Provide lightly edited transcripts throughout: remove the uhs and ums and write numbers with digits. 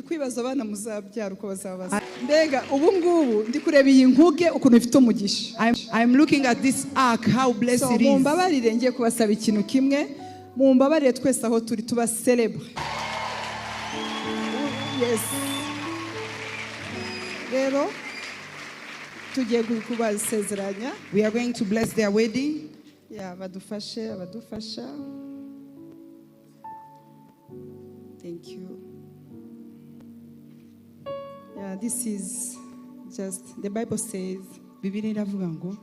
kwibaza abana muzabyara uko bazabaza mbega ubu ngubu ndi kureba iyi nkuge ukuntu ifite umugisha. I'm looking at this ark, how blessed it is. Mumbabarire ngiye kubasaba ikintu kimwe, mumbabarire twese aho turi tuba celebre. Yes. Rero tugiye kubasezeranya. We are going to bless their wedding. Yeah, abadufasha. Thank you. Yeah, this is just, the Bible says, Bibiliya iravuga ngo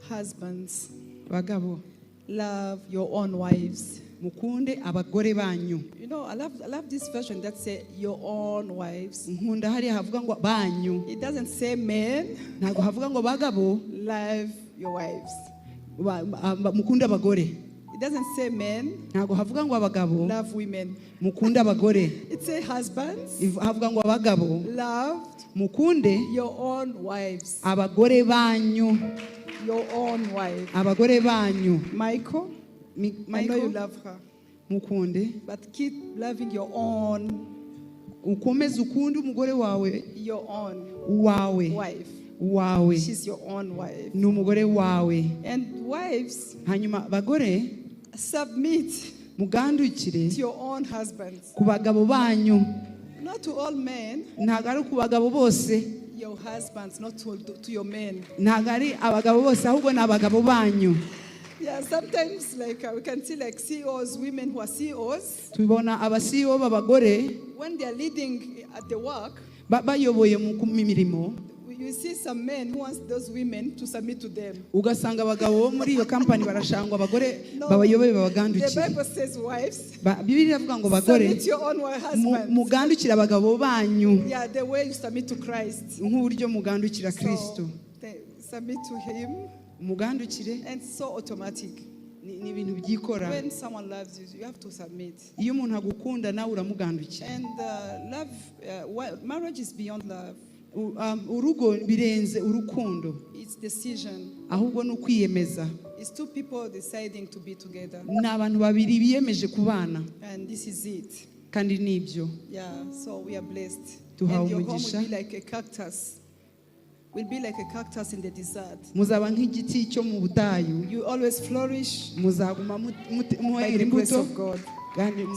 husbands, bagabo, love your own wives. Mukunde abagore banyu. You know, I love this version that says your own wives. Nkunda hariya havuga ngo banyu. It doesn't say men. Ntabwo havuga ngo bagabo. Love your wives. Mukunde abagore. It doesn't say men. Ntabwo havuga ngo abagabo. Love women. Mukunde abagore. It says husbands. Havuga ngo abagabo. Love. Mukunde your own wives. Abagore banyu. Your own wife. Abagore banyu. Michael. I know you love her. Mukunde. But keep loving your own. Ukomeze ukunde umugore wawe. Your own. Wawe. Wife. Wawe. She's your own wife. Ni umugore wawe. And wives. Hanyuma bagore. Submit. Mugandukire. To your own husbands. Ku bagabo banyu. Not to all men. Ntabwo ari ku bagabo bose. Your husbands, not to your men. Ntabwo ari abagabo bose ahubwo ni abagabo banyu. Yeah, sometimes like we can see like CEOs, women who are CEOs. Tubona aba CEO b'abagore. When they are leading at the work. Bayoboye mu mirimo. You see some men who want those women to submit to them. Ugasanga abagabo muri iyo company barashangwa abagore babayoboye babagandukire. The Bible says wives. Bibiliya iravuga ngo bagore. Submit your own husbands. Mugandukire abagabo banyu. Yeah, the way you submit to Christ. Nk'uburyo mugandukira Kristo. Submit to him. Mugandukire. And so automatic. Ni ibintu byikora. When someone loves you, you have to submit. Iyo umuntu agukunda nawe uramugandukira. And marriage is beyond love. Urugo birenze urukundo. It's decision. Ahubwo no kwiyemeza. It's two people deciding to be together. Ni abantu babiri biyemeje kubana. And this is it. Kandi nibyo. Yeah, so we are blessed. Tuhawe and your home umugisha. will be like a cactus. Will be like a cactus in the desert. Muzaba nk'igiti cyo mu butayu. You always flourish. Muzaguma by the grace of God.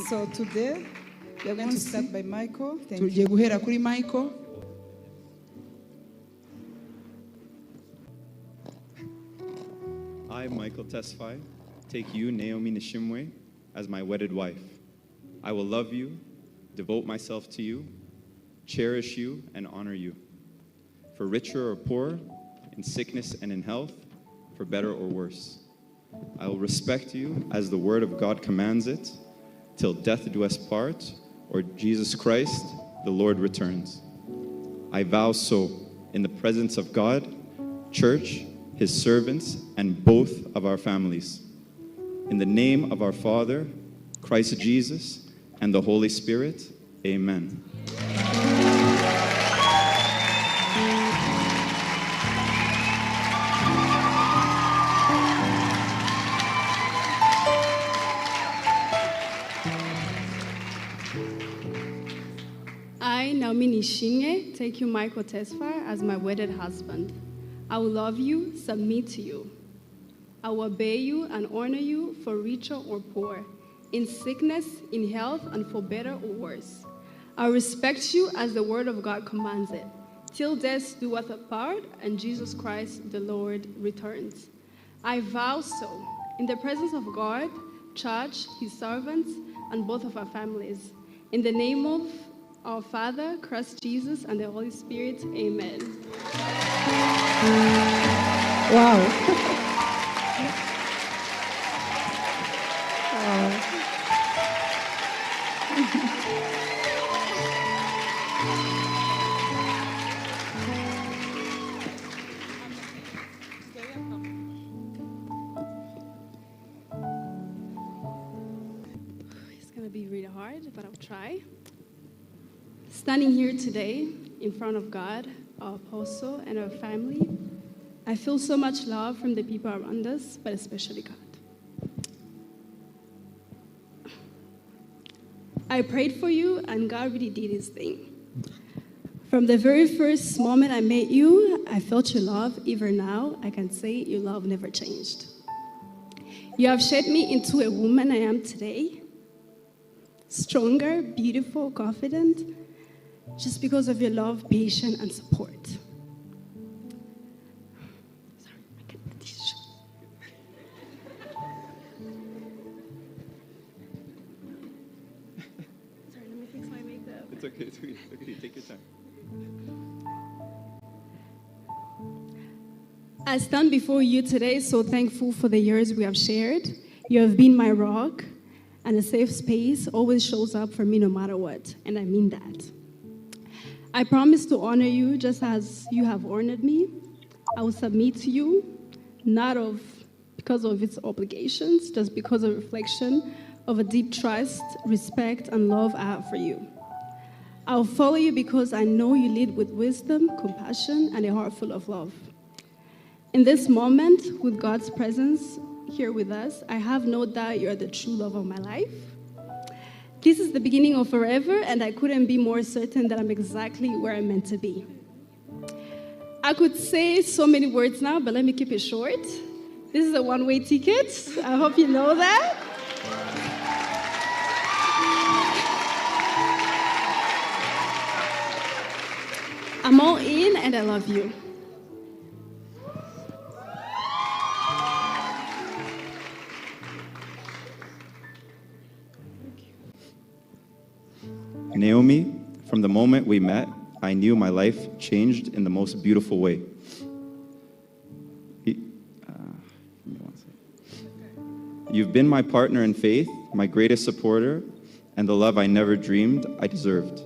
So today we are going to start by Michael. Thank you. Tugiye guhera kuri Michael. I, Michael Tesfay, take you, Naomie Nishimwe, as my wedded wife. I will love you, devote myself to you, cherish you, and honor you. For richer or poorer, in sickness and in health, for better or worse. I will respect you as the word of God commands it, till death do us part, or Jesus Christ, the Lord, returns. I vow so in the presence of God, church, his servants, and both of our families. In the name of our Father, Christ Jesus, and the Holy Spirit, amen. I, Naomie Nishimwe, take you, Michael Tesfay, as my wedded husband. I will love you, submit to you. I will obey you and honor you for richer or poor, in sickness, in health, and for better or worse. I will respect you as the word of God commands it, till death do us apart and Jesus Christ the Lord returns. I vow so in the presence of God, church, his servants, and both of our families. In the name of our Father, Christ Jesus, and the Holy Spirit, amen. Wow. It's going to be really hard, but I'll try. Standing here today in front of God, our apostle, and our family, I feel so much love from the people around us, but especially God. I prayed for you, and God really did his thing. From the very first moment I met you, I felt your love. Even now, I can say your love never changed. You have shaped me into a woman I am today. Stronger, beautiful, confident, just because of your love, patience, and support. Sorry, I can't get this shit. Sorry, let me fix my makeup. It's okay. It's okay. Take your time. I stand before you today so thankful for the years we have shared. You have been my rock, and a safe space always shows up for me no matter what, and I mean that. I promise to honor you just as you have honored me. I will submit to you, not because of its obligations, just because of reflection of a deep trust, respect, and love I have for you. I will follow you because I know you lead with wisdom, compassion, and a heart full of love. In this moment, with God's presence here with us, I have no doubt you are the true love of my life. This is the beginning of forever, and I couldn't be more certain that I'm exactly where I'm meant to be. I could say so many words now, but let me keep it short. This is a one-way ticket. I hope you know that. I'm all in, and I love you. Naomie, from the moment we met, I knew my life changed in the most beautiful way. You've been my partner in faith, my greatest supporter, and the love I never dreamed I deserved.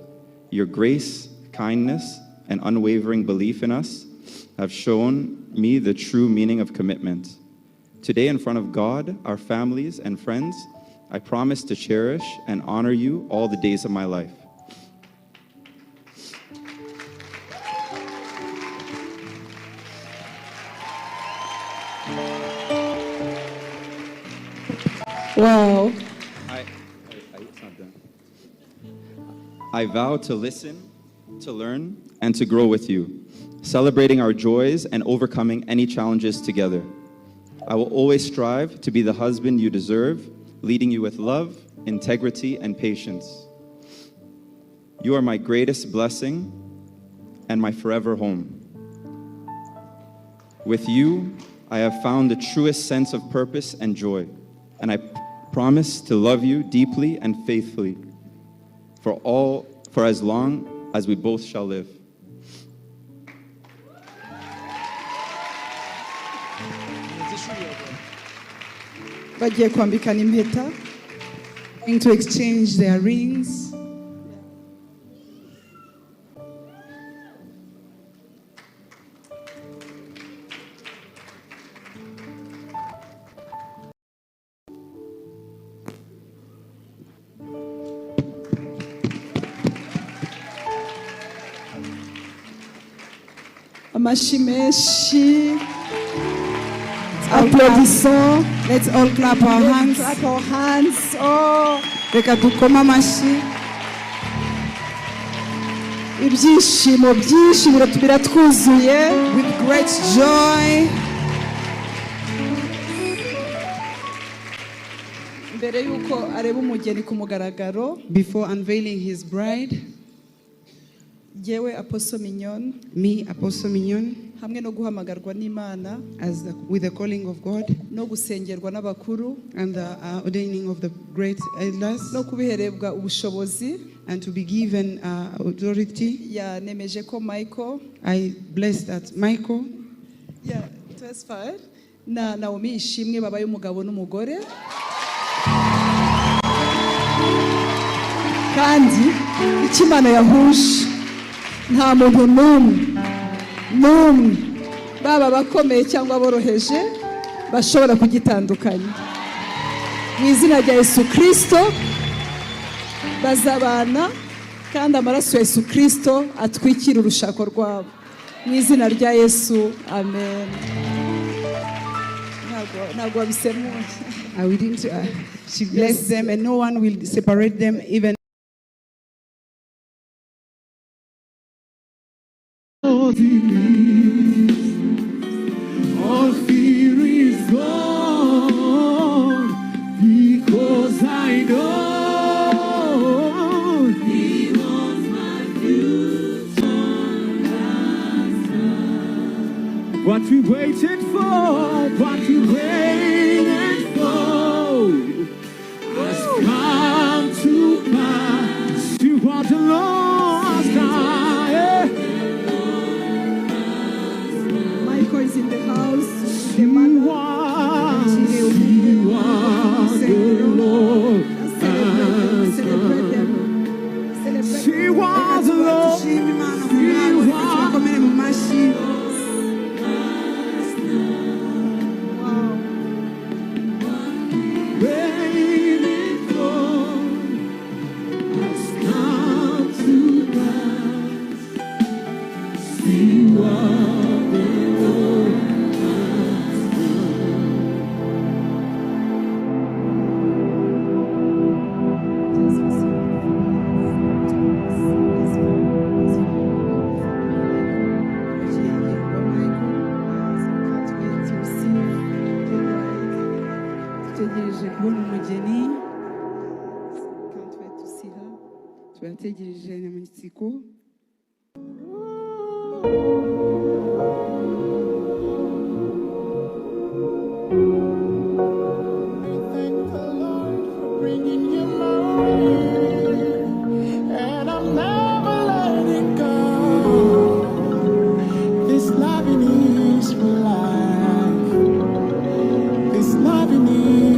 Your grace, kindness, and unwavering belief in us have shown me the true meaning of commitment. Today, in front of God, our families, and friends, I promise to cherish and honor you all the days of my life. Wow. It's not done. I vow to listen, to learn, and to grow with you, celebrating our joys and overcoming any challenges together. I will always strive to be the husband you deserve, leading you with love, integrity, and patience. You are my greatest blessing and my forever home. With you, I have found the truest sense of purpose and joy, and I promise to love you deeply and faithfully for as long as we both shall live. Bagiye kwambikana impeta. Going to exchange their rings. Amashi menshi. Applaudissons. Let's all clap our hands. Clap our hands. Oh. Reka dukome amashyi. Ibyishimo byinshi biratwuzuye. With great joy. Mbere yuko areba umugeni ku mugaragaro. Before unveiling his bride, Jewe Apostle Mignon. me, Apostle Mignon, Hamwe no guhamagarwa n'Imana. with the calling of God No gusengerwa n'abakuru. and the ordaining of the great elders, No kubiherebwa ubushobozi. and to be given authority, Yanemeje ko Michael. I bless that Michael Tesfay na Naomie ishimwe babaye umugabo n'umugore. Kandi icyo Imana yahuje nta muntu n'umwe baba bakomeye cyangwa boroheje bashobora kugitandukanya. Mu izina rya Yesu Kristo bazabana kandi amaraso ya Yesu Kristo atwikira urushako rwabo. Mu izina rya Yesu, amen. Ntabwo wabisemuye. we didn't, she blessed them, and no one will separate them even Lord is. All fear is gone, because I know He holds my future. What we waited for, what we waited for, has come to pass. See what the Lord has done. Yeah. Michael is in the house. See what the Lord has Celebrate them. done. Celebrate See what the Lord, Dushime Imana mu see mwami, what tubakomere mu mashyi. Wow. waited for has come to pass. See what the Lord has Dutegereje kubona umugeni, Can't wait to see her. turategereje nyamatsiko. Thank the Lord for bringing you my way, and I'm never letting go. This loving is for life. This loving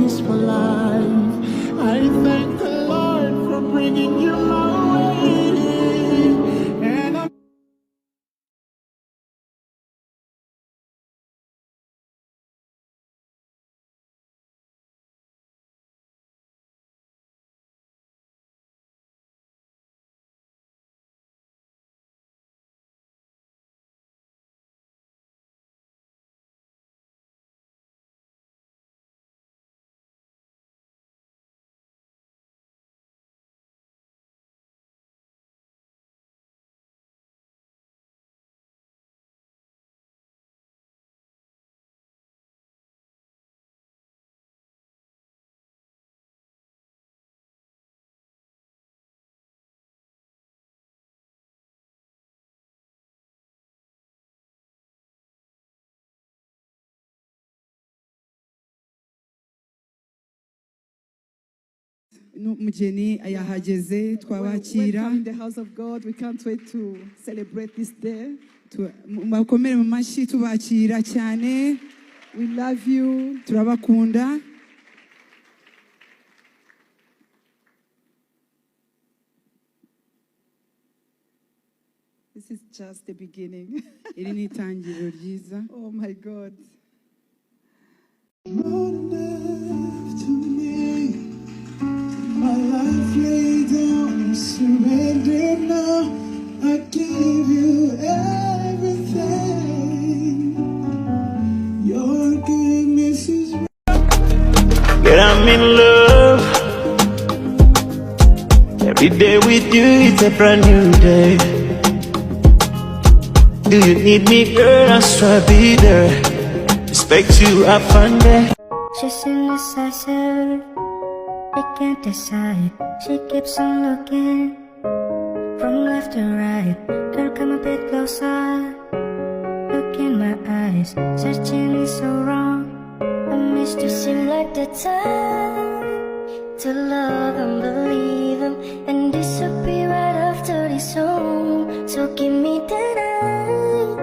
is for life. I thank the Lord for bringing you my way, and I'm Umugeni yahageze, twabakira. Welcome in the house of God. We can't wait to celebrate this day. Bakomere mu mashyi tubakira cyane. We love you. Turabakunda. This is just the beginning. Iri ni itangiriro ryiza. Oh my God. to me. My life laid down, surrendered now. I give you everything. Your goodness is. Girl, I'm in love. Every day with you, it's a brand new day. Do you need me, girl? I'll try to be there. Expect you, I find that. She's indecisive, I can't decide. She keeps on looking from left to right. Girl, come a bit closer. Look in my eyes, searching is so wrong. I miss to seem like the time to love and believe him and disappear right after this song. So give me the night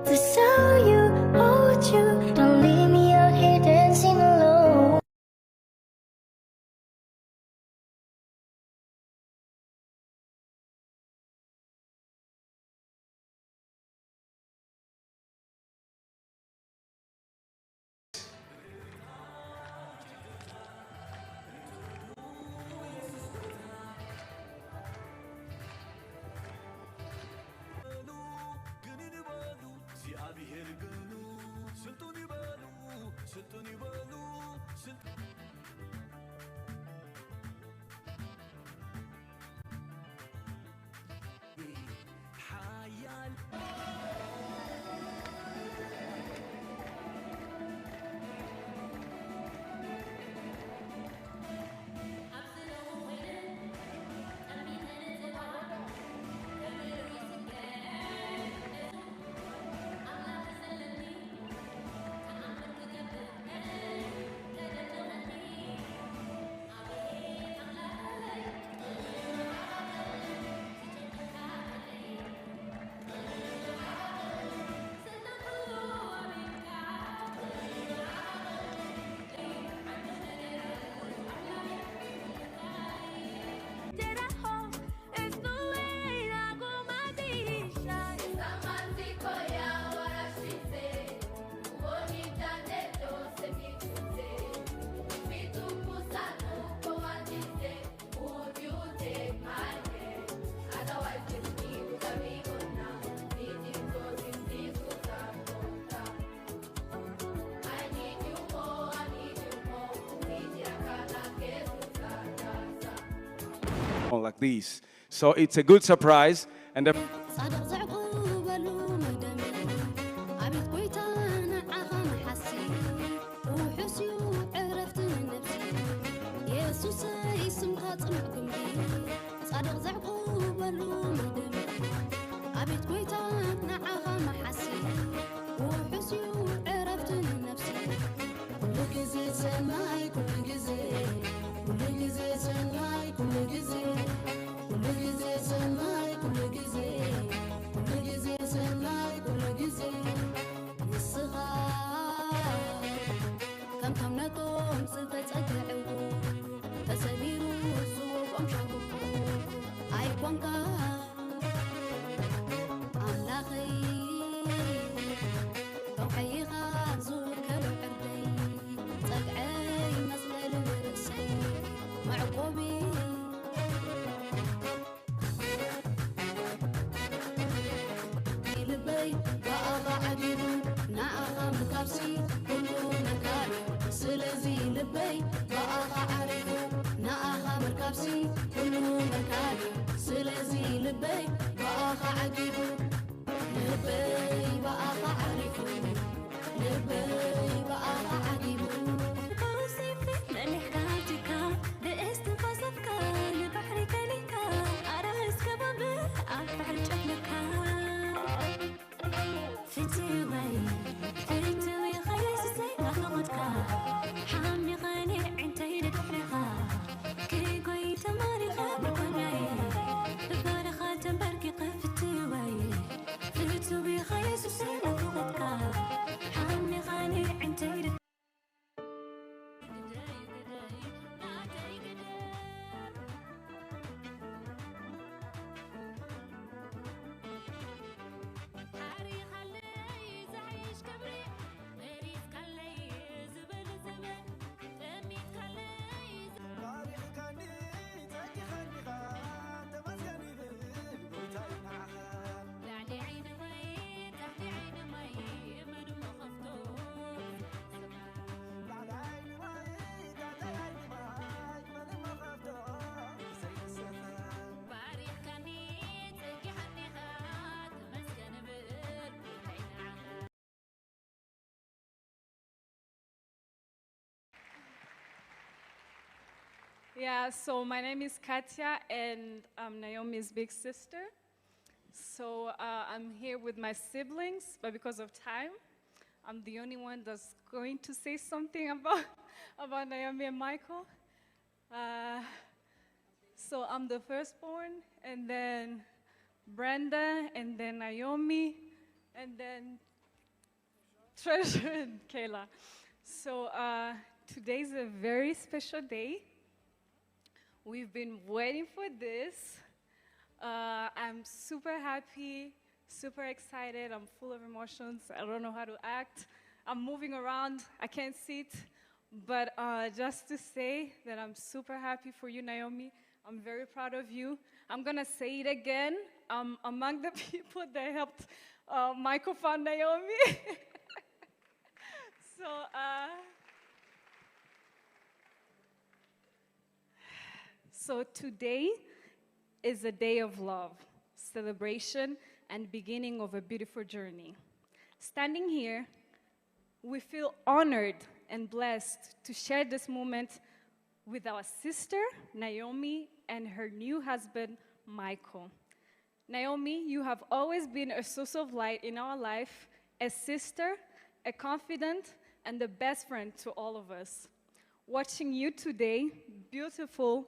to show you, hold you. Don't leave me out here dancing alone. like this. So it's a good surprise. And the صادق زعقوبلو مدمي عبيد قويتا نعاها محسي وحسيو عرفت نفسي يسوس يسمك صنعكم بي صادق زعقوبلو مدمي عبيد قويتا نعاها محسي وحسيو عرفت نفسي كل جزي سماي كل جزي كل جزي سماي كل جزي كل جزي سماي كل جزي كل جزي سماي كل جزي الصغار كم نتوم صفت أتعبو تسبيرو سوق أمشاكو أيقوانكا أملاخي توحيغا زور كلو عردي تقعي مسلل ورسي معقوبي لبي وأضع عجيبو نعاها مكابسي كلو نكاري سلزي لبي وأضع عريبو نعاها مركابسي كلو نكاري سلزي لبي وأضع عجيبو لبي وأضع عريبو لبي وأضع عجيبو كروسي في لحكاتك باستنفاسك لبحرك لك أرهز كبابي أفعل جهلك فتوي فتوي خيس سينا خمتك حامي غني عندي لكفرها كي قوي تماري خابر قناي بفار خاتم بركي قفتوي فتوي خيس سينا خمتك حامي غني عندي Yeah, so my name is Katya, and I'm Naomi's big sister. So I'm here with my siblings, but because of time, I'm the only one that's going to say something about Naomie and Michael. So I'm the firstborn, and then Brenda, and then Naomie, and then Treasure and Kayla. So today's a very special day. We've been waiting for this. I'm super happy, super excited. I'm full of emotions. I don't know how to act. I'm moving around. I can't sit. But just to say that I'm super happy for you, Naomie. I'm very proud of you. I'm going to say it again. I'm among the people that helped Michael find Naomie. So, So today is a day of love, celebration, and beginning of a beautiful journey. Standing here, we feel honored and blessed to share this moment with our sister, Naomie, and her new husband, Michael. Naomie, you have always been a source of light in our life, a sister, a confidant, and the best friend to all of us. Watching you today, beautiful,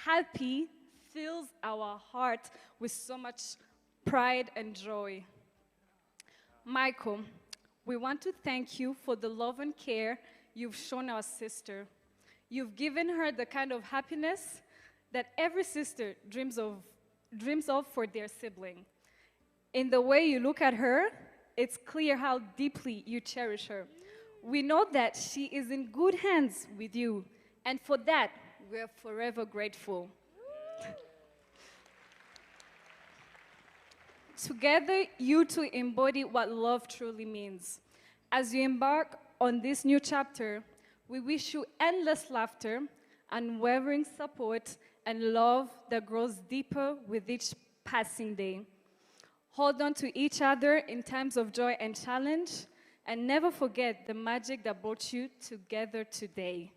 happy, fills our heart with so much pride and joy. Michael, we want to thank you for the love and care you've shown our sister. You've given her the kind of happiness that every sister dreams of for their sibling. In the way you look at her, it's clear how deeply you cherish her. We know that she is in good hands with you, and for that, we're forever grateful. Together, you two embody what love truly means. As you embark on this new chapter, we wish you endless laughter, unwavering support, and love that grows deeper with each passing day. Hold on to each other in times of joy and challenge, and never forget the magic that brought you together today.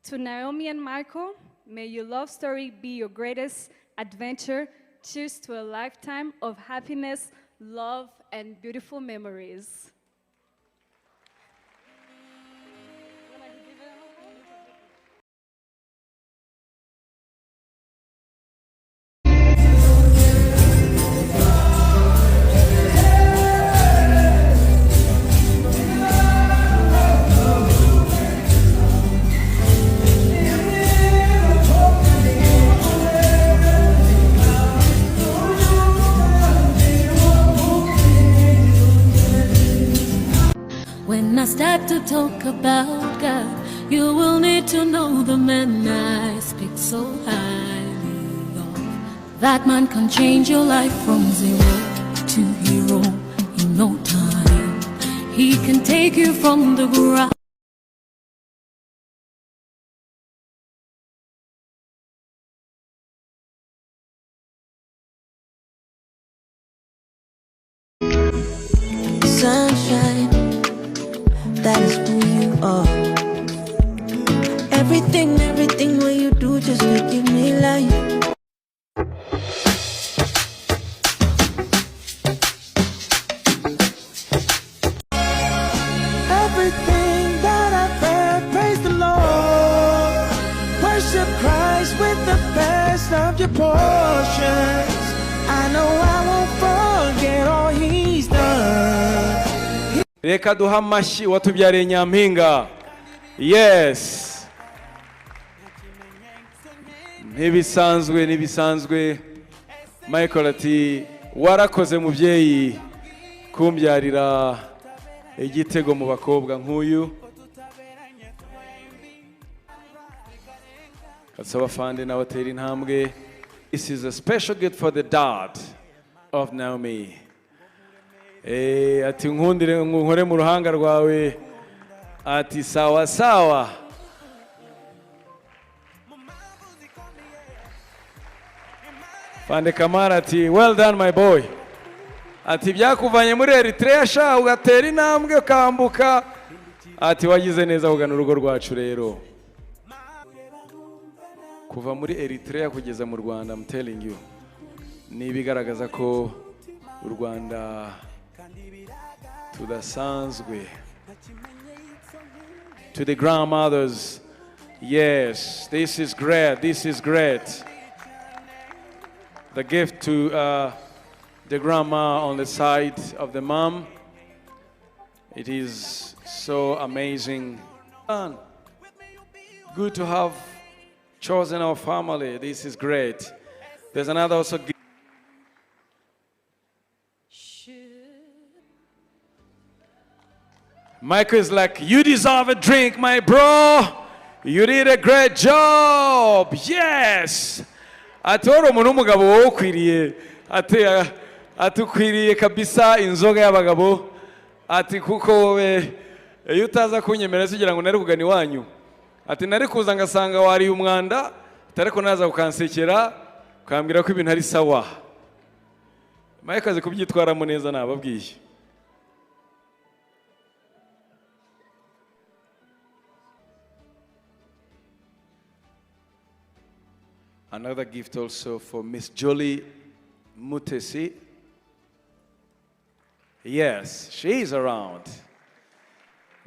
To Naomie and Michael, may your love story be your greatest adventure. Cheers to a lifetime of happiness, love, and beautiful memories. When I start to talk about God, you will need to know the man I speak so highly of. That man can change your life from zero to hero in no time. He can take you from the ground. Sunshine, that is who you are. Everything what you do just to give me life. Everything that I've heard, praise the Lord. Worship Christ with the best of your portions. I know I won't forget all He's done. Reka duha amashyi watubyariye Nyampinga. Yes. Ntibisanzwe Michael ati warakoze mubyeyi kumbyarira igitego mu bakobwa nk'uyu. Kasaba fande na batera intambwe. This is a special gift for the dad of Naomie. Ati nkundire nkore mu ruhanga rwawe. Ati sawa sawa. Fande Kamara ati well done my boy. Ati byakuvanye muri Eritrea sha ugatera intambwe ukambuka. Ati wagize neza kugana urugo rwacu rero. Kuva muri Eritrea kugeza mu Rwanda, I'm telling you, ni bigaragaza ko u Rwanda tudasanzwe. To the grandmothers, yes, this is great, this is great. The gift to the grandma on the side of the mom. It is so amazing. Good to have chosen our family. This is great. There's another also gift. Michael is like, you deserve a drink, my bro. You did a great job. Yes. Atoro umuntu w'umugabo wowe ukwiriye atukwiriye kabisa inzoga y'abagabo. Ati kuko wowe iyo utaza kunyemerera kugira ngo nari kugana iwanyu. Ati nari kuza ngasanga wari umwanda, ariko naza kukansekera ukambwira ko ibintu ari sawa. Michael azi kubyitwaramo neza nababwiye. Another gift also for Miss Jolie Mutesi. Yes, she's around.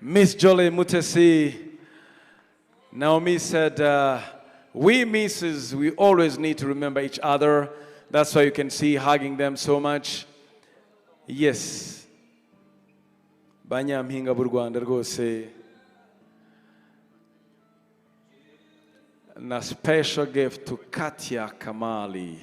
Miss Jolie Mutesi. Naomie said, we misses, we always need to remember each other. That's why you can see hugging them so much. Yes. Banyampinga b'u Rwanda rwose. And a special gift to Katia Kamali.